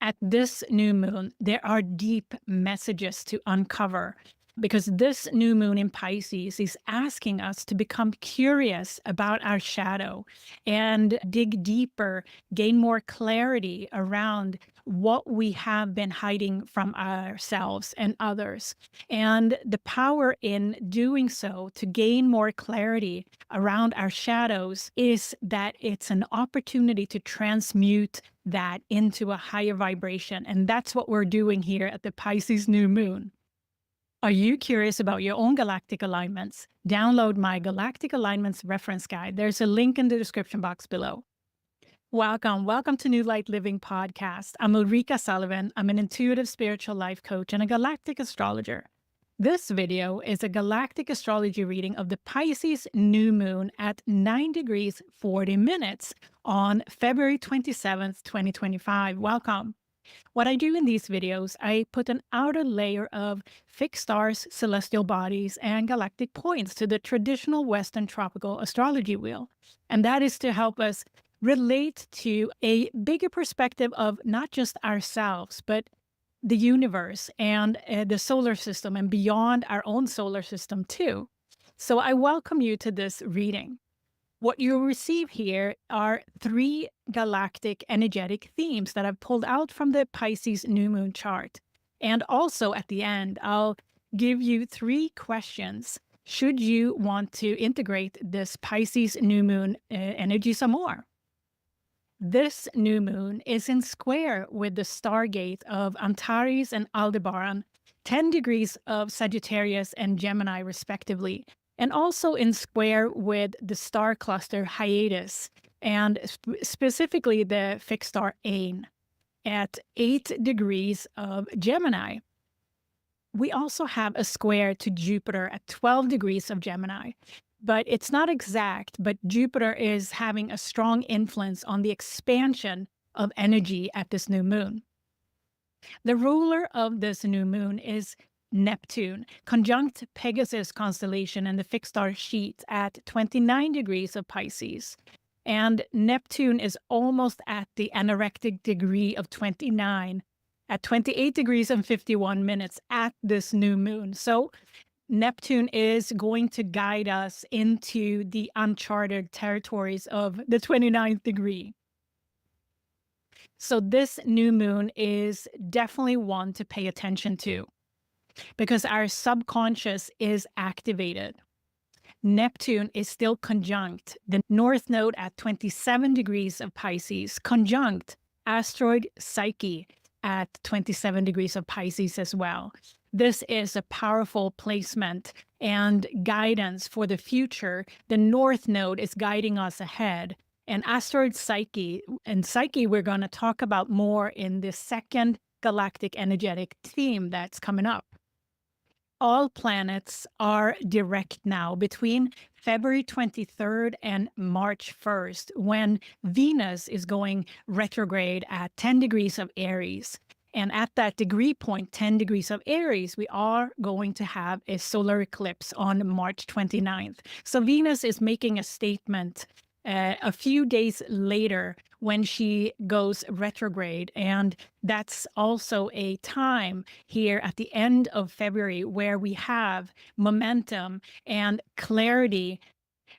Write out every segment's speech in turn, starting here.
At this new moon, there are deep messages to uncover because this new moon in Pisces is asking us to become curious about our shadow and dig deeper, gain more clarity around what we have been hiding from ourselves and others. And the power in doing so to gain more clarity around our shadows is that it's an opportunity to transmute that into a higher vibration. And that's what we're doing here at the Pisces new moon. Are you curious about your own galactic alignments? Download my Galactic Alignments reference guide. There's a link in the description box below. Welcome to New Light Living Podcast. I'm Ulrika Sullivan. I'm an intuitive spiritual life coach and a galactic astrologer. This video is a galactic astrology reading of the Pisces new moon at 9 degrees 40 minutes on February 27th, 2025. Welcome. What I do in these videos, I put an outer layer of fixed stars, celestial bodies, and galactic points to the traditional Western tropical astrology wheel. And that is to help us relate to a bigger perspective of not just ourselves, but the universe and the solar system and beyond our own solar system too. So I welcome you to this reading. What you'll receive here are 3 galactic energetic themes that I've pulled out from the Pisces new moon chart. And also at the end, I'll give you 3 questions should you want to integrate this Pisces new moon energy some more. This new moon is in square with the Stargate of Antares and Aldebaran, 10 degrees of Sagittarius and Gemini respectively, and also in square with the star cluster Hyades, and specifically the fixed star Ain at 8 degrees of Gemini. We also have a square to Jupiter at 12 degrees of Gemini, but it's not exact, but Jupiter is having a strong influence on the expansion of energy at this new moon. The ruler of this new moon is Neptune, conjunct Pegasus constellation and the fixed star Scheat at 29 degrees of Pisces. And Neptune is almost at the anorectic degree of 29 at 28 degrees and 51 minutes at this new moon. So Neptune is going to guide us into the uncharted territories of the 29th degree. So this new moon is definitely one to pay attention to, because our subconscious is activated. Neptune is still conjunct the North Node at 27 degrees of Pisces, conjunct asteroid Psyche at 27 degrees of Pisces as well. This is a powerful placement and guidance for the future. The North Node is guiding us ahead. And asteroid Psyche, and Psyche we're going to talk about more in the second galactic energetic theme that's coming up. All planets are direct now between February 23rd and March 1st, when Venus is going retrograde at 10 degrees of Aries. And at that degree point, 10 degrees of Aries, we are going to have a solar eclipse on March 29th. So Venus is making a statement a few days later when she goes retrograde. And that's also a time here at the end of February where we have momentum and clarity.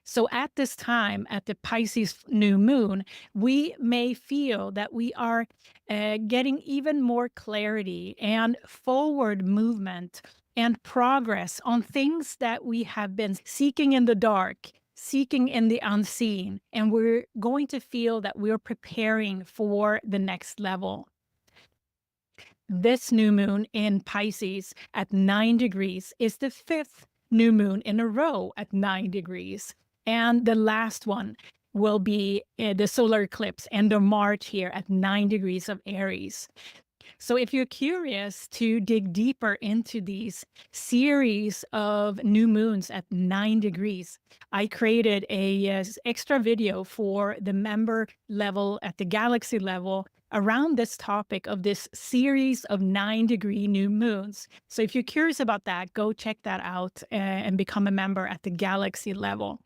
So at this time, at the Pisces new moon, we may feel that we are getting even more clarity and forward movement and progress on things that we have been seeking in the dark, seeking in the unseen, and we're going to feel that we're preparing for the next level. This new moon in Pisces at 9 degrees is the 5th new moon in a row at 9 degrees. And the last one will be the solar eclipse end of March here at 9 degrees of Aries. So if you're curious to dig deeper into these series of new moons at 9 degrees, I created a extra video for the member level at the galaxy level around this topic of this series of 9-degree new moons. So if you're curious about that, go check that out and become a member at the galaxy level.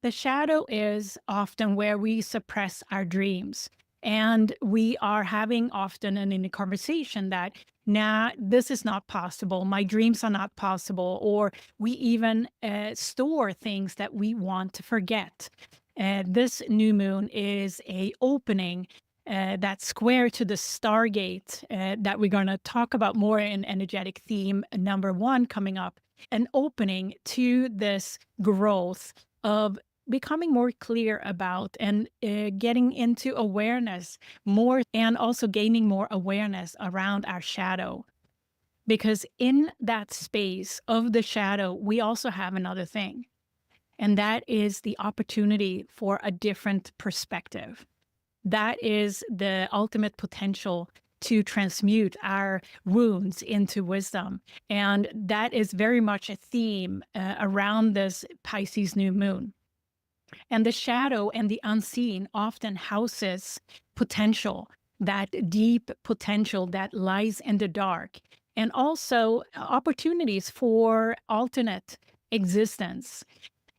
The shadow is often where we suppress our dreams. And we are having often in a conversation that, nah, this is not possible. My dreams are not possible. Or we even store things that we want to forget. This new moon is a opening that's square to the Stargate that we're going to talk about more in energetic theme number 1 coming up. An opening to this growth of becoming more clear about and getting into awareness more, and also gaining more awareness around our shadow. Because in that space of the shadow, we also have another thing, and that is the opportunity for a different perspective. That is the ultimate potential to transmute our wounds into wisdom. And that is very much a theme around this Pisces new moon. And the shadow and the unseen often houses potential, that deep potential that lies in the dark, and also opportunities for alternate existence.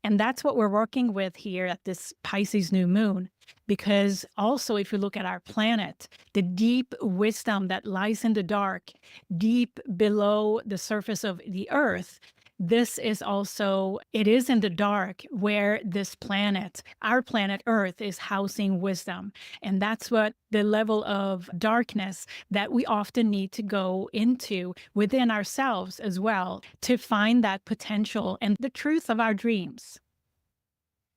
And that's what we're working with here at this Pisces new moon. Because also, if you look at our planet, the deep wisdom that lies in the dark, deep below the surface of the earth, this is also, it is in the dark where this planet, our planet Earth, is housing wisdom. And that's what the level of darkness that we often need to go into within ourselves as well to find that potential and the truth of our dreams.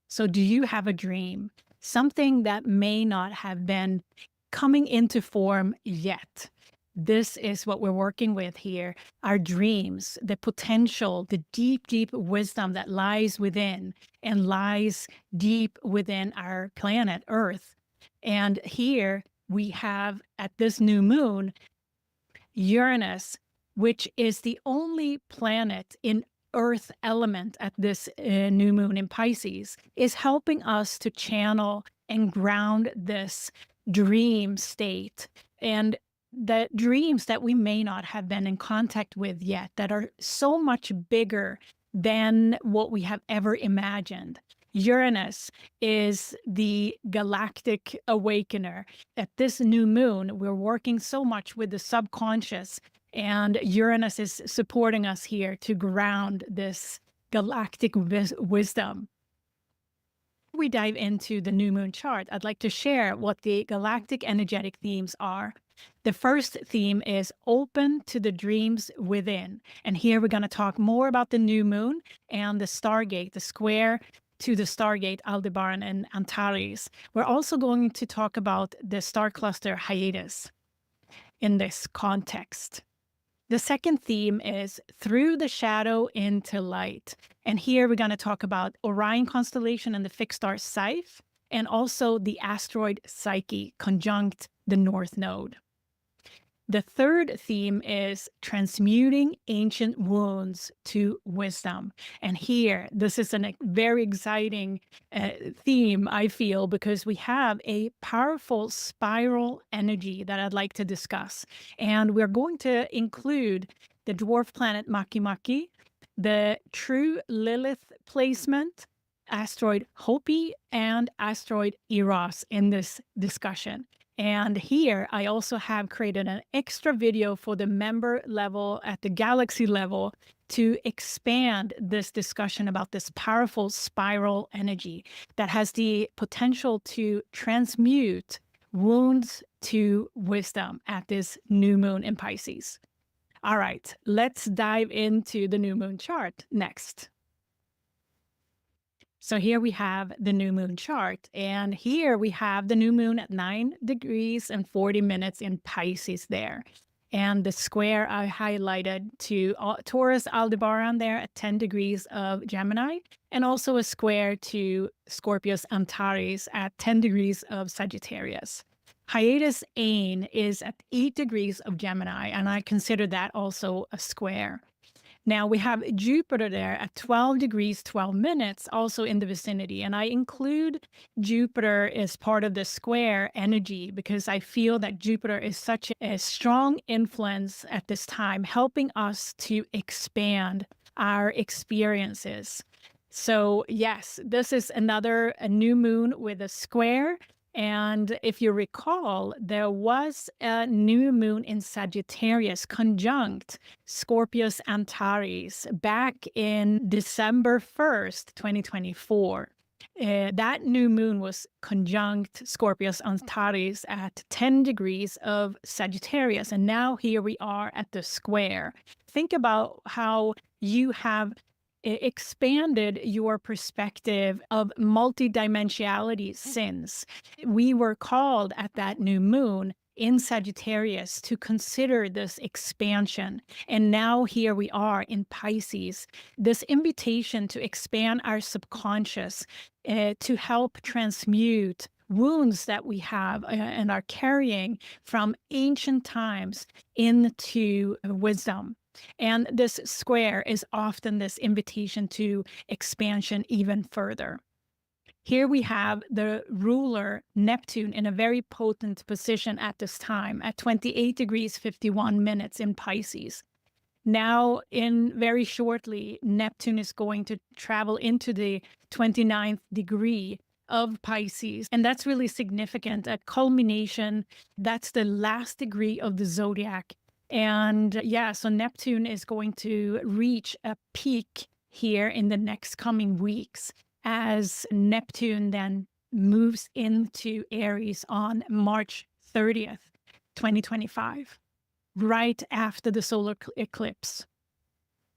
So do you have a dream? Something that may not have been coming into form yet. This is what we're working with here. Our dreams, the potential, the deep, deep wisdom that lies within and lies deep within our planet Earth. And here we have at this new moon, Uranus, which is the only planet in Earth element at this new moon in Pisces, is helping us to channel and ground this dream state, and the dreams that we may not have been in contact with yet, that are so much bigger than what we have ever imagined. Uranus is the galactic awakener. At this new moon, we're working so much with the subconscious, and Uranus is supporting us here to ground this galactic wisdom. Before we dive into the new moon chart, I'd like to share what the galactic energetic themes are. The first theme is open to the dreams within. And here we're going to talk more about the new moon and the Stargate, the square to the Stargate Aldebaran and Antares. We're also going to talk about the star cluster hiatus in this context. The second theme is through the shadow into light. And here we're going to talk about Orion constellation and the fixed star Scythe, and also the asteroid Psyche conjunct the North Node. The third theme is transmuting ancient wounds to wisdom. And here, this is a very exciting theme, I feel, because we have a powerful spiral energy that I'd like to discuss. And we're going to include the dwarf planet Makemake, the true Lilith placement, asteroid Hopi, and asteroid Eros in this discussion. And here I also have created an extra video for the member level at the galaxy level to expand this discussion about this powerful spiral energy that has the potential to transmute wounds to wisdom at this new moon in Pisces. All right, let's dive into the new moon chart next. So here we have the new moon chart, and here we have the new moon at 9 degrees and 40 minutes in Pisces there. And the square I highlighted to Taurus Aldebaran there at 10 degrees of Gemini, and also a square to Scorpius Antares at 10 degrees of Sagittarius. Hiatus Ain is at 8 degrees of Gemini, and I consider that also a square. Now we have Jupiter there at 12 degrees, 12 minutes, also in the vicinity. And I include Jupiter as part of the square energy because I feel that Jupiter is such a strong influence at this time, helping us to expand our experiences. So yes, this is a new moon with a square And if you recall, there was a new moon in Sagittarius conjunct Scorpius Antares back in December 1st, 2024. That new moon was conjunct Scorpius Antares at 10 degrees of Sagittarius. And now here we are at the square. Think about how you have expanded your perspective of multidimensionality since we were called at that new moon in Sagittarius to consider this expansion. And now here we are in Pisces, this invitation to expand our subconscious, to help transmute wounds that we have and are carrying from ancient times into wisdom. And this square is often this invitation to expansion even further. Here we have the ruler Neptune in a very potent position at this time at 28 degrees 51 minutes in Pisces. Now, in very shortly, Neptune is going to travel into the 29th degree of Pisces. And that's really significant. At culmination, that's the last degree of the zodiac. And yeah, so Neptune is going to reach a peak here in the next coming weeks as Neptune then moves into Aries on March 30th, 2025, right after the solar eclipse.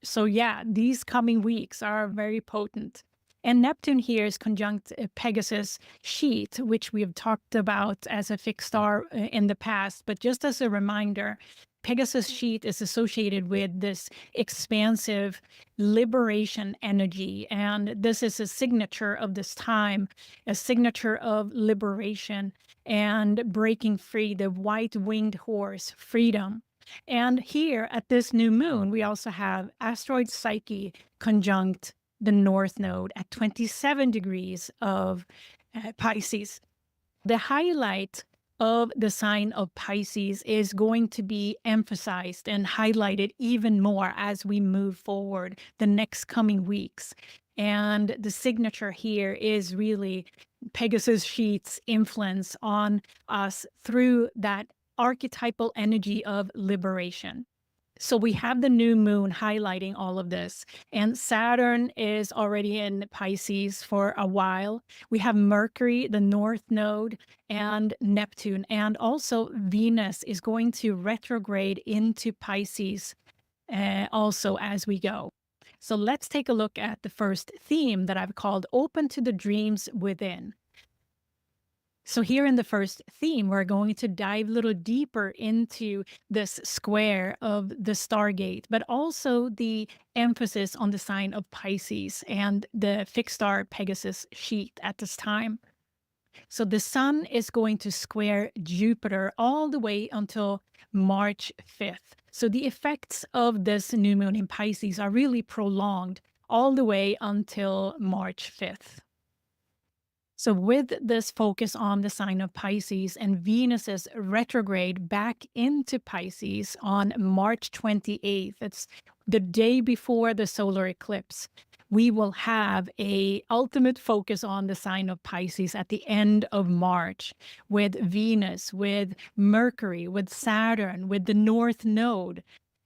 So yeah, these coming weeks are very potent. And Neptune here is conjunct Pegasus-Scheat, which we have talked about as a fixed star in the past. But just as a reminder, Pegasus-Scheat is associated with this expansive liberation energy. And this is a signature of this time, a signature of liberation and breaking free, the white-winged horse, freedom. And here at this new moon, we also have asteroid Psyche conjunct the North Node at 27 degrees of Pisces. The highlight of the sign of Pisces is going to be emphasized and highlighted even more as we move forward the next coming weeks. And the signature here is really Pegasus-Scheat's influence on us through that archetypal energy of liberation. So we have the new moon highlighting all of this, and Saturn is already in Pisces for a while. We have Mercury, the North Node, and Neptune, and also Venus is going to retrograde into Pisces also as we go. So let's take a look at the first theme that I've called Open to the Dreams Within. So here in the first theme, we're going to dive a little deeper into this square of the Stargate, but also the emphasis on the sign of Pisces and the fixed star Pegasus-Scheat at this time. So the sun is going to square Jupiter all the way until March 5th. So the effects of this new moon in Pisces are really prolonged all the way until March 5th. So with this focus on the sign of Pisces and Venus's retrograde back into Pisces on March 28th, it's the day before the solar eclipse, we will have a ultimate focus on the sign of Pisces at the end of March with Venus, with Mercury, with Saturn, with the North Node,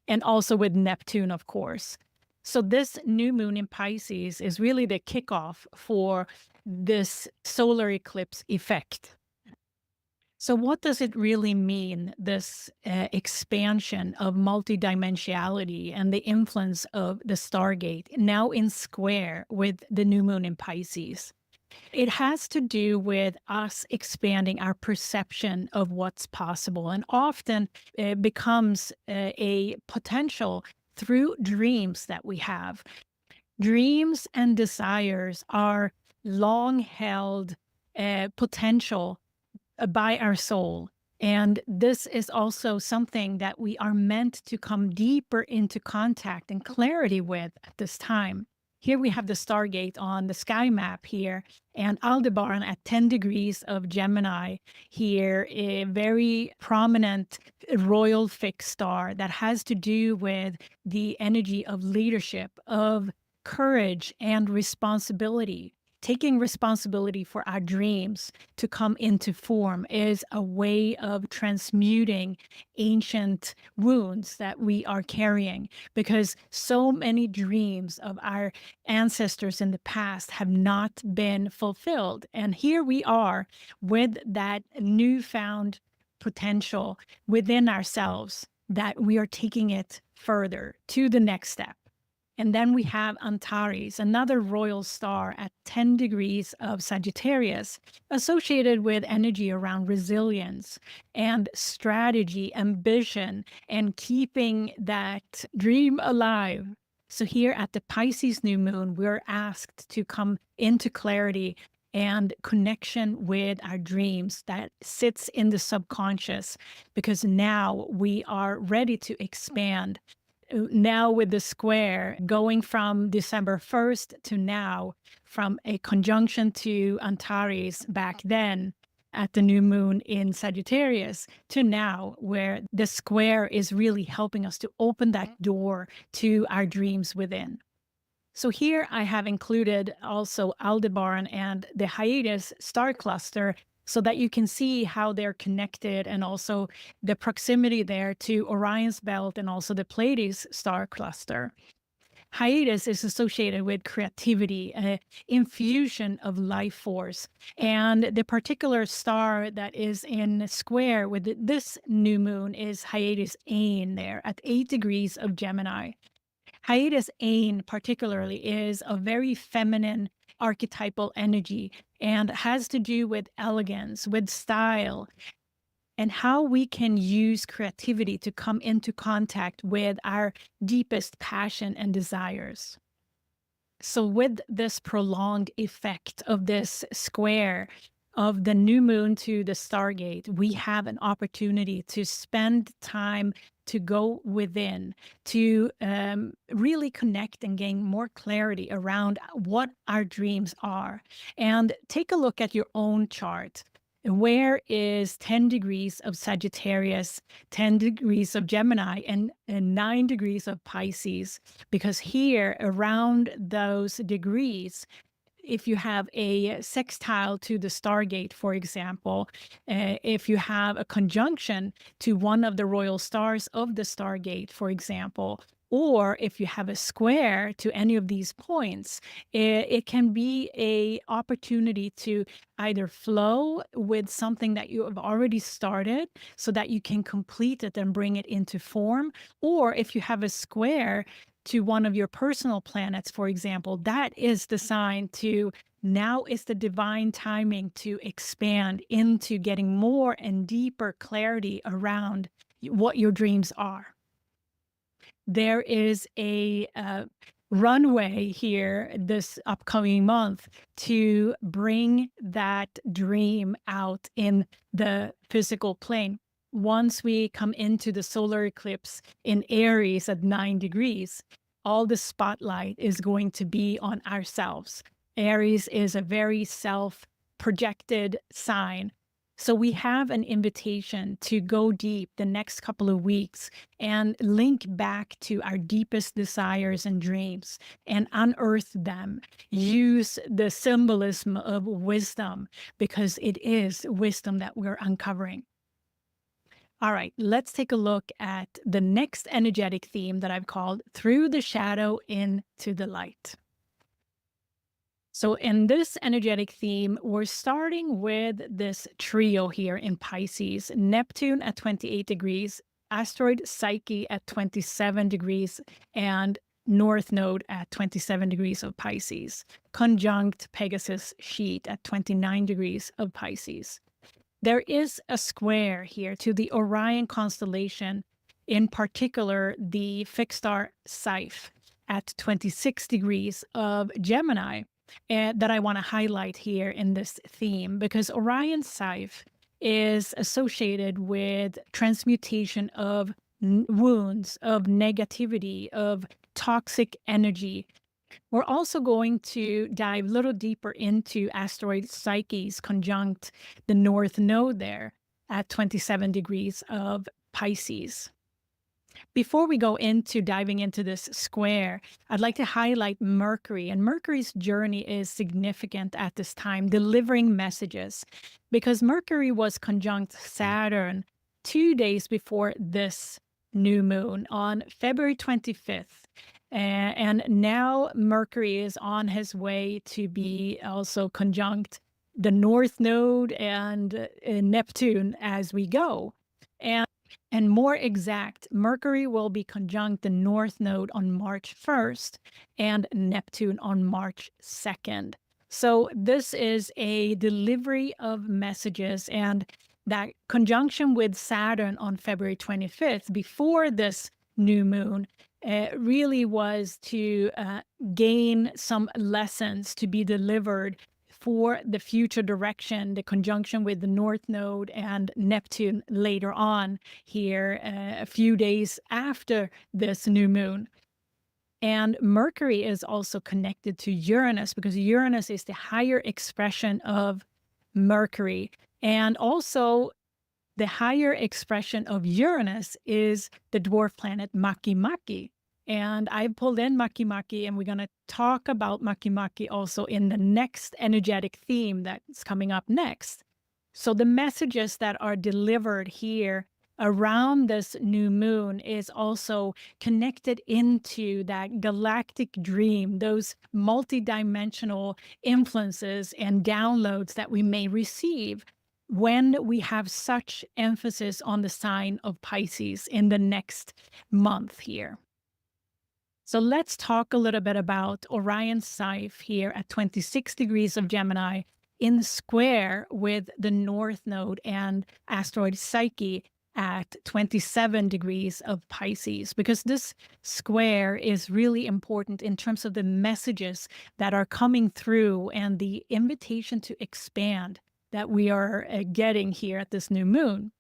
and also with Neptune, of course. So this new moon in Pisces is really the kickoff for this solar eclipse effect. So what does it really mean, this expansion of multidimensionality and the influence of the Stargate now in square with the new moon in Pisces? It has to do with us expanding our perception of what's possible, and often becomes a potential through dreams that we have. Dreams and desires are long held potential by our soul. And this is also something that we are meant to come deeper into contact and clarity with at this time. Here we have the Stargate on the sky map here, and Aldebaran at 10 degrees of Gemini here, a very prominent royal fixed star that has to do with the energy of leadership, of courage and responsibility. taking responsibility for our dreams to come into form is a way of transmuting ancient wounds that we are carrying, because so many dreams of our ancestors in the past have not been fulfilled. And here we are with that newfound potential within ourselves, that we are taking it further to the next step. And then we have Antares, another royal star at 10 degrees of Sagittarius, associated with energy around resilience and strategy, ambition, and keeping that dream alive. So here at the Pisces new moon, we're asked to come into clarity and connection with our dreams that sits in the subconscious, because now we are ready to expand. Now with the square going from December 1st to now, from a conjunction to Antares back then at the new moon in Sagittarius, to now where the square is really helping us to open that door to our dreams within. So here I have included also Aldebaran and the hiatus star cluster, so that you can see how they're connected, and also the proximity there to Orion's belt and also the Pleiades star cluster. Hiatus is associated with creativity, infusion of life force. And the particular star that is in square with this new moon is Hiatus Ain there at 8 degrees of Gemini. Hiatus Ain particularly is a very feminine archetypal energy, and has to do with elegance, with style, and how we can use creativity to come into contact with our deepest passion and desires. So with this prolonged effect of this square of the new moon to the Stargate, we have an opportunity to spend time to go within, to really connect and gain more clarity around what our dreams are. And take a look at your own chart. Where is 10 degrees of Sagittarius, 10 degrees of Gemini, and 9 degrees of Pisces? Because here, around those degrees, if you have a sextile to the Stargate, for example, if you have a conjunction to one of the royal stars of the Stargate, for example, or if you have a square to any of these points, it can be a opportunity to either flow with something that you have already started so that you can complete it and bring it into form. Or if you have a square to one of your personal planets, for example, that is the sign to now is the divine timing to expand into getting more and deeper clarity around what your dreams are. There is a runway here this upcoming month to bring that dream out in the physical plane. Once we come into the solar eclipse in Aries at 9 degrees, all the spotlight is going to be on ourselves. Aries is a very self-projected sign. So we have an invitation to go deep the next couple of weeks and link back to our deepest desires and dreams and unearth them. Use the symbolism of wisdom, because it is wisdom that we're uncovering. All right, let's take a look at the next energetic theme that I've called Through the Shadow into the Light. So in this energetic theme, we're starting with this trio here in Pisces: Neptune at 28 degrees, asteroid Psyche at 27 degrees, and North Node at 27 degrees of Pisces, conjunct Pegasus-Scheat at 29 degrees of Pisces. There is a square here to the Orion constellation, in particular the fixed star Scythe at 26 degrees of Gemini, that I want to highlight here in this theme, because Orion Scythe is associated with transmutation of wounds, of negativity, of toxic energy. We're also going to dive a little deeper into asteroid Psyche's conjunct the North Node there at 27 degrees of Pisces. Before we go into diving into this square, I'd like to highlight Mercury. And Mercury's journey is significant at this time, delivering messages, because Mercury was conjunct Saturn 2 days before this new moon on February 25th. And now Mercury is on his way to be also conjunct the North Node and Neptune as we go. And more exact, Mercury will be conjunct the North Node on March 1st and Neptune on March 2nd. So this is a delivery of messages, and that conjunction with Saturn on February 25th before this new moon really was to gain some lessons to be delivered for the future direction, the conjunction with the North Node and Neptune later on here, a few days after this new moon. And Mercury is also connected to Uranus, because Uranus is the higher expression of Mercury. And also the higher expression of Uranus is the dwarf planet Makemake. And I pulled in Makemake, and we're going to talk about Makemake also in the next energetic theme that's coming up next. So the messages that are delivered here around this new moon is also connected into that galactic dream, those multidimensional influences and downloads that we may receive when we have such emphasis on the sign of Pisces in the next month here. So let's talk a little bit about Orion's Scythe here at 26 degrees of Gemini in square with the North Node and asteroid Psyche at 27 degrees of Pisces, because this square is really important in terms of the messages that are coming through and the invitation to expand that we are getting here at this new moon.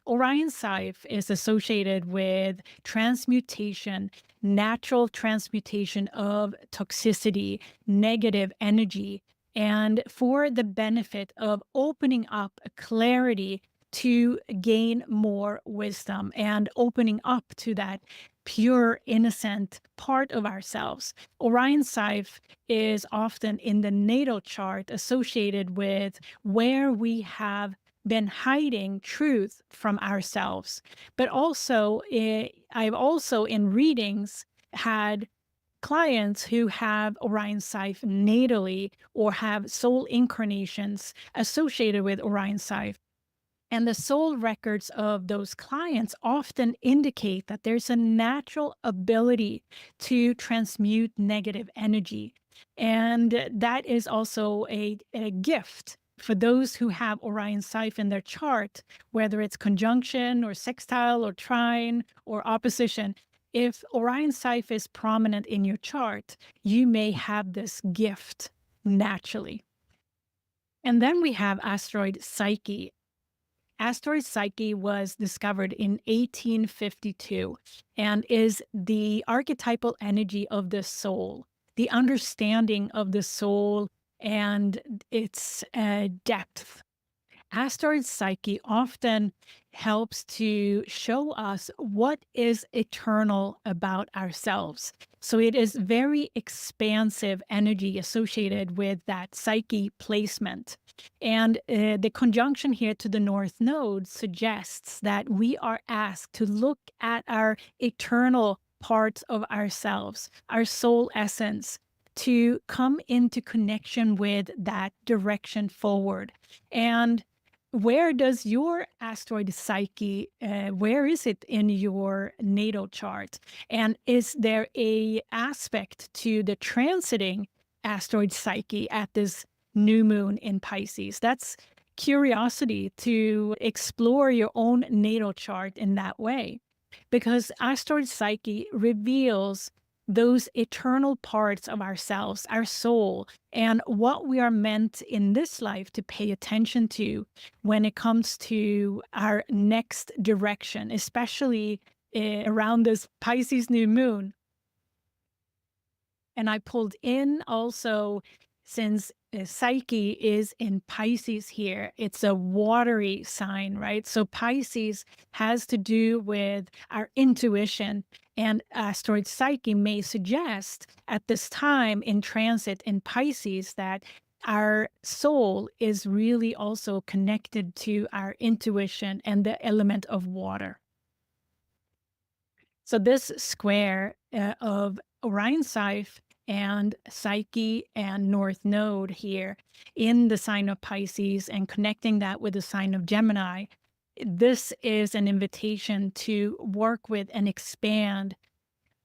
Orion's Scythe is associated with transmutation, natural transmutation of toxicity, negative energy, and for the benefit of opening up a clarity to gain more wisdom and opening up to that pure, innocent part of ourselves. Orion's Scythe is often in the natal chart associated with where we have been hiding truth from ourselves. But also, I've also in readings had clients who have Orion's Scythe natally or have soul incarnations associated with Orion's Scythe. And the soul records of those clients often indicate that there's a natural ability to transmute negative energy. And that is also a gift for those who have Orion's Scythe in their chart, whether it's conjunction or sextile or trine or opposition. If Orion's Scythe is prominent in your chart, you may have this gift naturally. And then we have asteroid Psyche. Asteroid Psyche was discovered in 1852 and is the archetypal energy of the soul, the understanding of the soul and its depth. Asteroid Psyche often helps to show us what is eternal about ourselves. So it is very expansive energy associated with that Psyche placement. And the conjunction here to the North Node suggests that we are asked to look at our eternal parts of ourselves, our soul essence, to come into connection with that direction forward. And where does your asteroid Psyche, where is it in your natal chart? And is there a aspect to the transiting asteroid Psyche at this new moon in Pisces? That's curiosity to explore your own natal chart in that way, because asteroid Psyche reveals those eternal parts of ourselves, our soul, and what we are meant in this life to pay attention to when it comes to our next direction, especially around this Pisces new moon. And I pulled in also, since Psyche is in Pisces here. It's a watery sign, right? So Pisces has to do with our intuition, and asteroid Psyche may suggest at this time in transit in Pisces that our soul is really also connected to our intuition and the element of water. So this square of Orion Scythe and Psyche and North Node here in the sign of Pisces and connecting that with the sign of Gemini, this is an invitation to work with and expand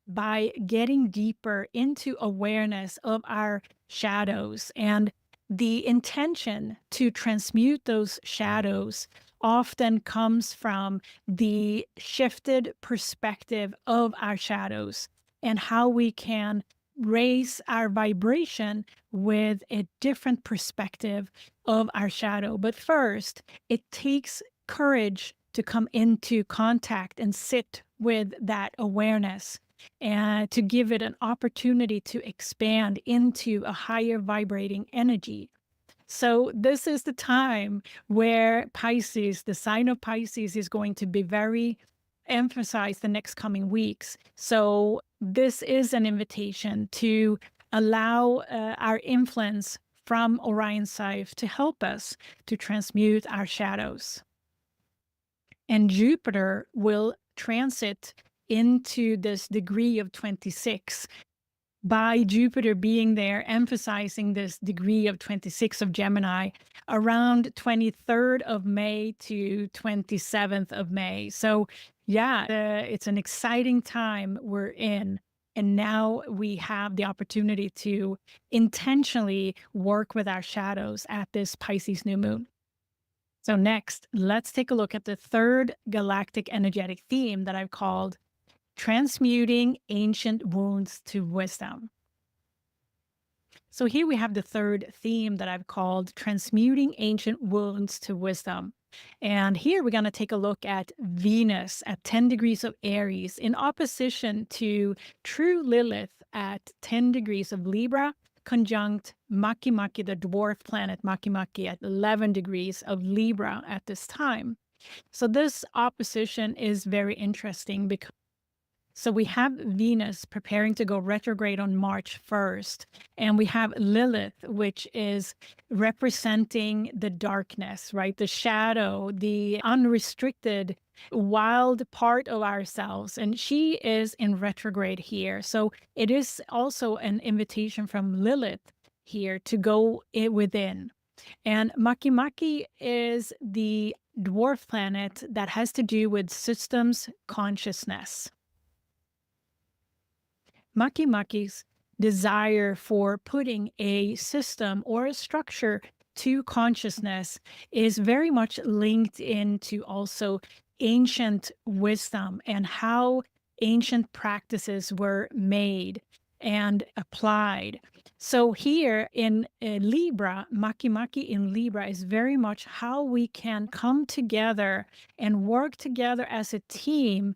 by getting deeper into awareness of our shadows. And the intention to transmute those shadows often comes from the shifted perspective of our shadows and how we can raise our vibration with a different perspective of our shadow. But first, it takes courage to come into contact and sit with that awareness and to give it an opportunity to expand into a higher vibrating energy. So this is the time where Pisces, the sign of Pisces, is going to be very emphasized the next coming weeks. So this is an invitation to allow our influence from Orion Scythe to help us to transmute our shadows. And Jupiter will transit into this degree of 26 by Jupiter being there, emphasizing this degree of 26 of Gemini around 23rd of May to 27th of May. So yeah, it's an exciting time we're in. And now we have the opportunity to intentionally work with our shadows at this Pisces new moon. So next, let's take a look at the third galactic energetic theme that I've called Transmuting Ancient Wounds to Wisdom. So here we have the third theme that I've called Transmuting Ancient Wounds to Wisdom. And here we're going to take a look at Venus at 10 degrees of Aries in opposition to true Lilith at 10 degrees of Libra, conjunct Makemake, the dwarf planet Makemake, at 11 degrees of Libra at this time. So this opposition is very interesting because we have Venus preparing to go retrograde on March 1st, and we have Lilith, which is representing the darkness, right? The shadow, the unrestricted, wild part of ourselves. And she is in retrograde here. So it is also an invitation from Lilith here to go within. And Makemake is the dwarf planet that has to do with systems consciousness. Makemake's desire for putting a system or a structure to consciousness is very much linked into also ancient wisdom and how ancient practices were made and applied. So here in Libra, Makemake in Libra is very much how we can come together and work together as a team,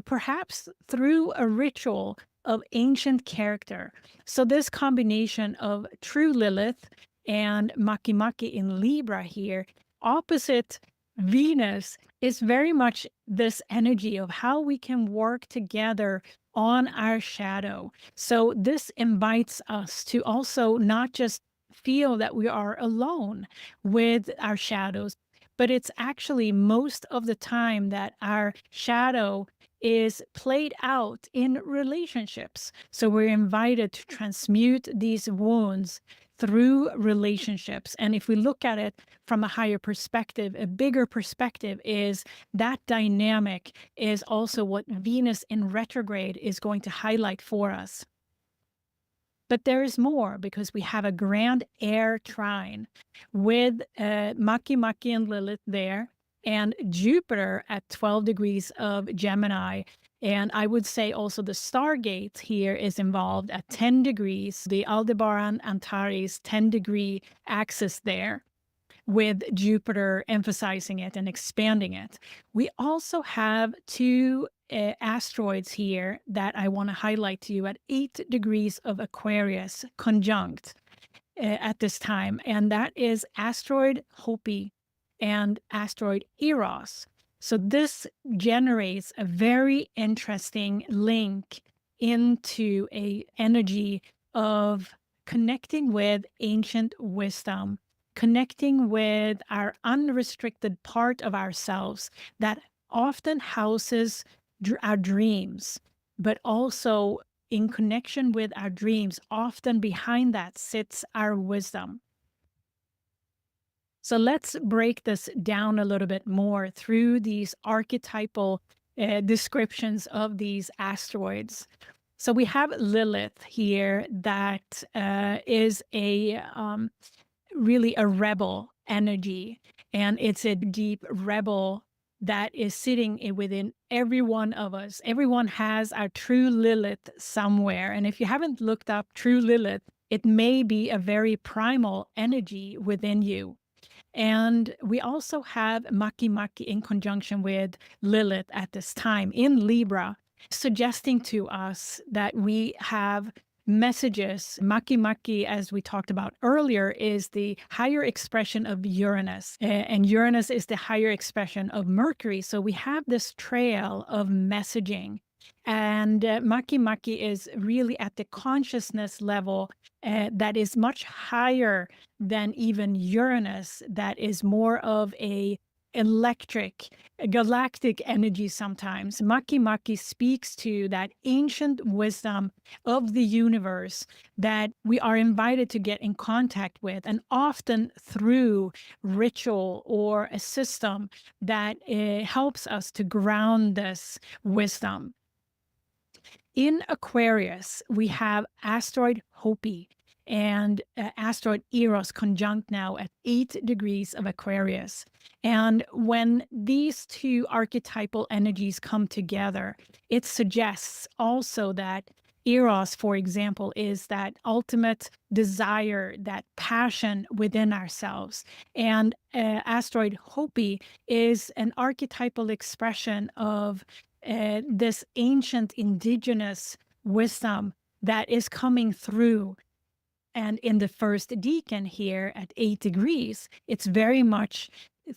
perhaps through a ritual of ancient character. So this combination of true Lilith and Makemake in Libra here, opposite Venus, is very much this energy of how we can work together on our shadow. So this invites us to also not just feel that we are alone with our shadows, but it's actually most of the time that our shadow is played out in relationships. So we're invited to transmute these wounds through relationships. And if we look at it from a higher perspective, a bigger perspective is that dynamic is also what Venus in retrograde is going to highlight for us. But there is more because we have a grand air trine with Makemake and Lilith there, and Jupiter at 12 degrees of Gemini. And I would say also the Stargate here is involved at 10 degrees, the Aldebaran Antares 10-degree axis there, with Jupiter emphasizing it and expanding it. We also have two asteroids here that I want to highlight to you at 8 degrees of Aquarius conjunct at this time, and that is asteroid Hopi and asteroid Eros. So this generates a very interesting link into a energy of connecting with ancient wisdom, connecting with our unrestricted part of ourselves that often houses our dreams, but also in connection with our dreams, often behind that sits our wisdom. So let's break this down a little bit more through these archetypal descriptions of these asteroids. So we have Lilith here that is a really a rebel energy, and it's a deep rebel that is sitting within every one of us. Everyone has our true Lilith somewhere. And if you haven't looked up true Lilith, it may be a very primal energy within you. And we also have Maki Maki in conjunction with Lilith at this time in Libra, suggesting to us that we have messages. Maki Maki, as we talked about earlier, is the higher expression of Uranus, and Uranus is the higher expression of Mercury. So we have this trail of messaging. And Maki Maki is really at the consciousness level that is much higher than even Uranus, that is more of a electric, galactic energy sometimes. Maki Maki speaks to that ancient wisdom of the universe that we are invited to get in contact with, and often through ritual or a system that helps us to ground this wisdom. In Aquarius, we have asteroid Hopi and asteroid Eros conjunct now at 8 degrees of Aquarius. And when these two archetypal energies come together, it suggests also that Eros, for example, is that ultimate desire, that passion within ourselves. And asteroid Hopi is an archetypal expression of this ancient indigenous wisdom that is coming through. And in the first decan here at 8 degrees, it's very much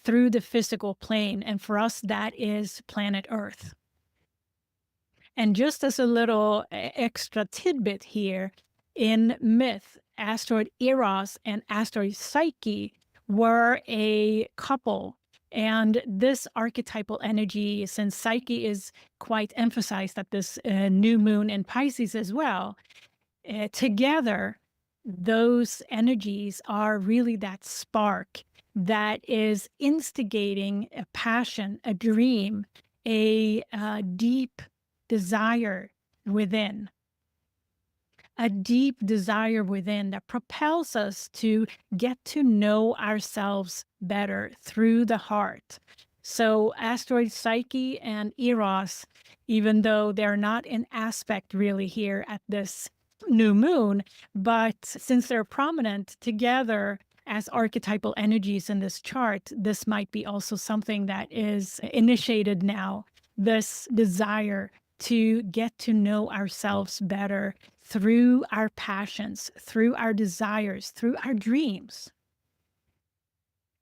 through the physical plane. And for us, that is planet Earth. And just as a little extra tidbit here, in myth, asteroid Eros and asteroid Psyche were a couple. And this archetypal energy, since Psyche is quite emphasized at this new moon in Pisces as well, together, those energies are really that spark that is instigating a passion, a dream, a deep desire within. A deep desire within that propels us to get to know ourselves better through the heart. So asteroid Psyche and Eros, even though they're not in aspect really here at this new moon, but since they're prominent together as archetypal energies in this chart, this might be also something that is initiated now, this desire to get to know ourselves better through our passions, through our desires, through our dreams.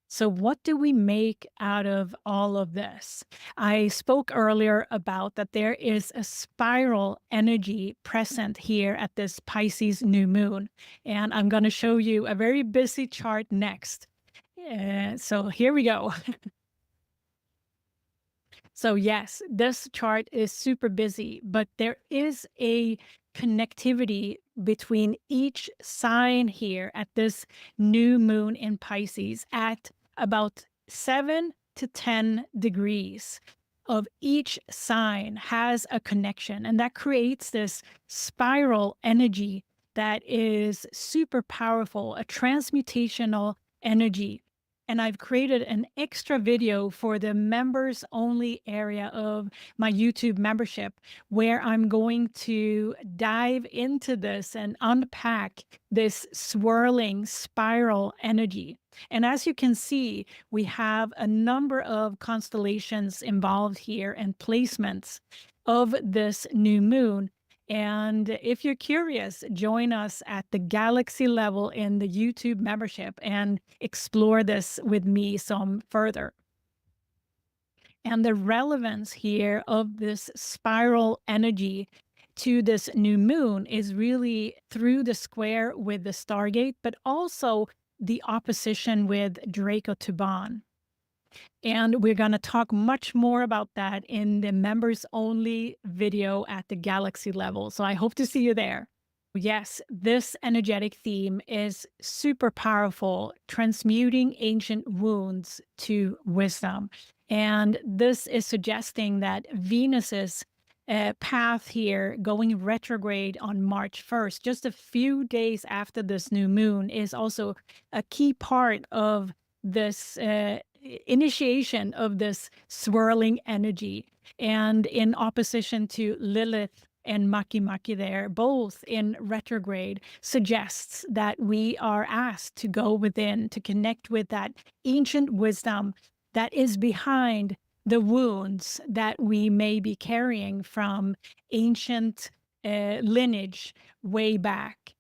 So what do we make out of all of this? I spoke earlier about that there is a spiral energy present here at this Pisces new moon, and I'm going to show you a very busy chart next. So here we go. So yes, this chart is super busy, but there is a connectivity between each sign here at this new moon in Pisces at about 7 to 10 degrees of each sign has a connection, and that creates this spiral energy that is super powerful, a transmutational energy. And I've created an extra video for the members only area of my YouTube membership, where I'm going to dive into this and unpack this swirling spiral energy. And as you can see, we have a number of constellations involved here and placements of this new moon. And if you're curious, join us at the galaxy level in the YouTube membership and explore this with me some further. And the relevance here of this spiral energy to this new moon is really through the square with the Stargate, but also the opposition with Draco Tuban. And we're going to talk much more about that in the members only video at the galaxy level. So I hope to see you there. Yes, this energetic theme is super powerful, transmuting ancient wounds to wisdom. And this is suggesting that Venus's path here going retrograde on March 1st, just a few days after this new moon, is also a key part of this initiation of this swirling energy. And in opposition to Lilith and Maki Maki there, both in retrograde, suggests that we are asked to go within, to connect with that ancient wisdom that is behind the wounds that we may be carrying from ancient lineage way back.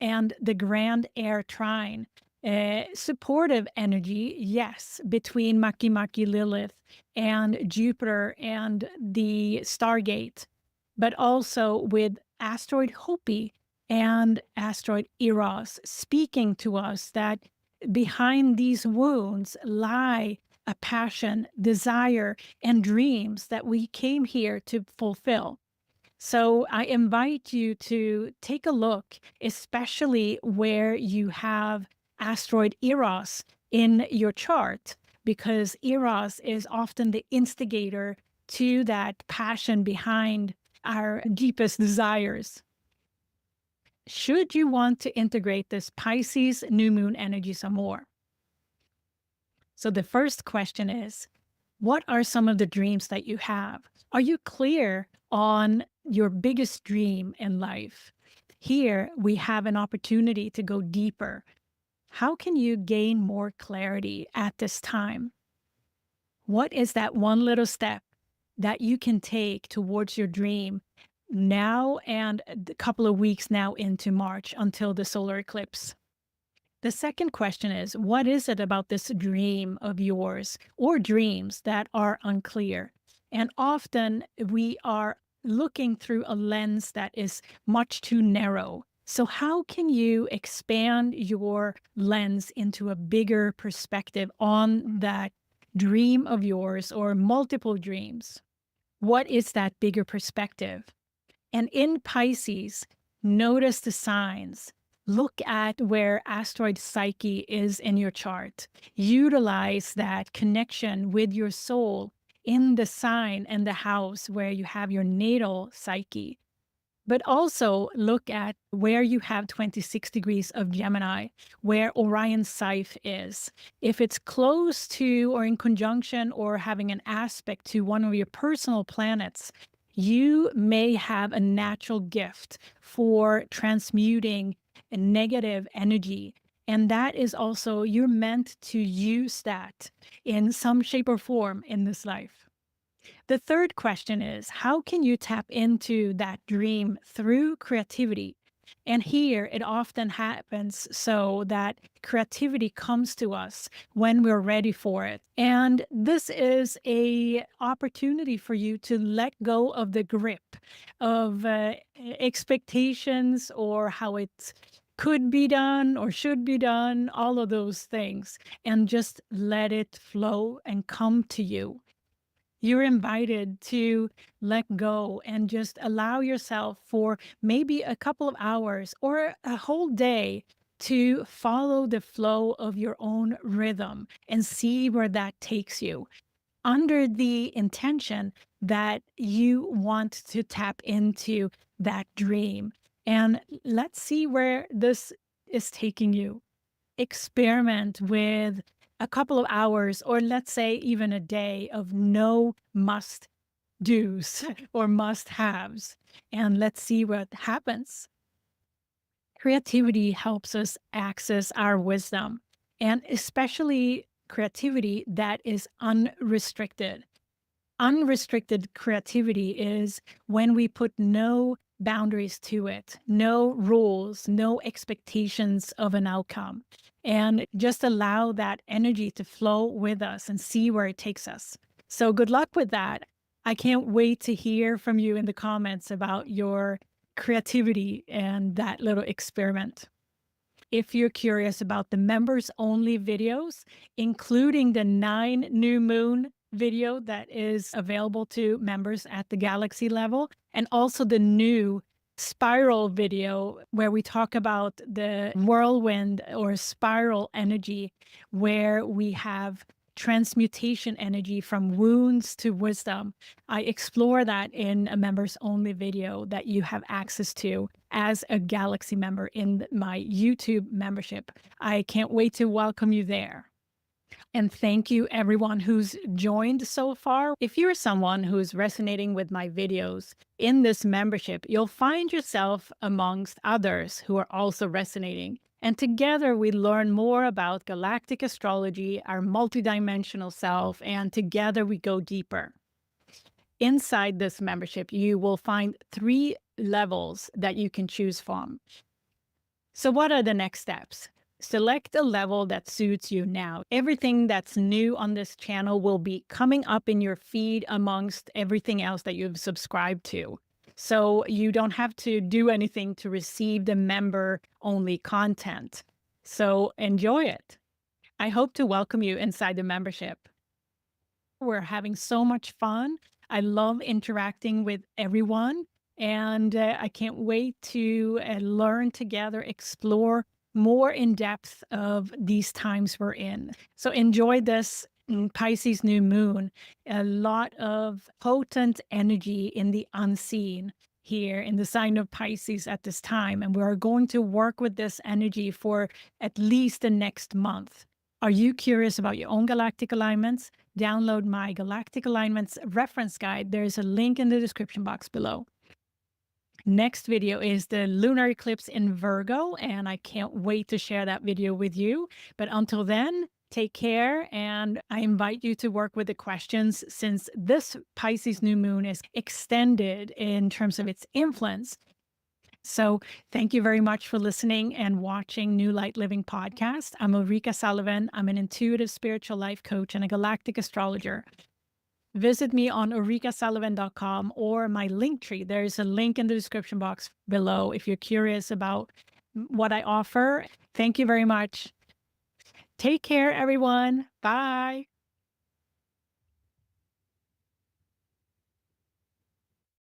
And the grand air trine, supportive energy, yes, between Maki Maki Lilith and Jupiter and the Stargate, but also with asteroid Hopi and asteroid Eros, speaking to us that behind these wounds lie a passion, desire, and dreams that we came here to fulfill. So I invite you to take a look, especially where you have asteroid Eros in your chart, because Eros is often the instigator to that passion behind our deepest desires. Should you want to integrate this Pisces new moon energy some more? So the first question is, what are some of the dreams that you have? Are you clear on your biggest dream in life? Here we have an opportunity to go deeper. How can you gain more clarity at this time? What is that one little step that you can take towards your dream now and a couple of weeks now into March until the solar eclipse? The second question is, what is it about this dream of yours or dreams that are unclear? And often we are looking through a lens that is much too narrow. So how can you expand your lens into a bigger perspective on that dream of yours or multiple dreams? What is that bigger perspective? And in Pisces, notice the signs. Look at where asteroid Psyche is in your chart. Utilize that connection with your soul in the sign and the house where you have your natal Psyche. But also look at where you have 26 degrees of Gemini, where Orion's scythe is. If it's close to or in conjunction or having an aspect to one of your personal planets, you may have a natural gift for transmuting a negative energy. And that is also, you're meant to use that in some shape or form in this life. The third question is, how can you tap into that dream through creativity? And here it often happens so that creativity comes to us when we're ready for it. And this is a opportunity for you to let go of the grip of expectations or how it could be done or should be done, all of those things, and just let it flow and come to you. You're invited to let go and just allow yourself for maybe a couple of hours or a whole day to follow the flow of your own rhythm and see where that takes you, under the intention that you want to tap into that dream. And let's see where this is taking you. Experiment with a couple of hours, or let's say even a day, of no must do's or must haves. And let's see what happens. Creativity helps us access our wisdom, and especially creativity that is unrestricted. Unrestricted creativity is when we put no boundaries to it, no rules, no expectations of an outcome, and just allow that energy to flow with us and see where it takes us. So good luck with that. I can't wait to hear from you in the comments about your creativity and that little experiment. If you're curious about the members only videos, including the 9 new moon video that is available to members at the galaxy level, and also the new spiral video where we talk about the whirlwind or spiral energy, where we have transmutation energy from wounds to wisdom. I explore that in a members only video that you have access to as a Galaxy member in my YouTube membership. I can't wait to welcome you there. And thank you everyone who's joined so far. If you're someone who's resonating with my videos in this membership, you'll find yourself amongst others who are also resonating. And together we learn more about galactic astrology, our multidimensional self, and together we go deeper. Inside this membership, you will find 3 levels that you can choose from. So what are the next steps? Select a level that suits you now. Everything that's new on this channel will be coming up in your feed amongst everything else that you've subscribed to. So you don't have to do anything to receive the member-only content. So enjoy it. I hope to welcome you inside the membership. We're having so much fun. I love interacting with everyone, and I can't wait to learn together, explore more in depth of these times we're in. So enjoy this Pisces new moon. A lot of potent energy in the unseen here in the sign of Pisces at this time. And we're going to work with this energy for at least the next month. Are you curious about your own galactic alignments? Download my Galactic Alignments reference guide. There's a link in the description box below. Next video is the lunar eclipse in Virgo, and I can't wait to share that video with you. But until then, take care, and I invite you to work with the questions, since this Pisces new moon is extended in terms of its influence. So thank you very much for listening and watching New Light Living podcast. I'm Ulrika Sullivan. I'm an intuitive spiritual life coach and a galactic astrologer. Visit me on ulrikasullivan.com or my link tree. There's a link in the description box below if you're curious about what I offer. Thank you very much. Take care, everyone. Bye.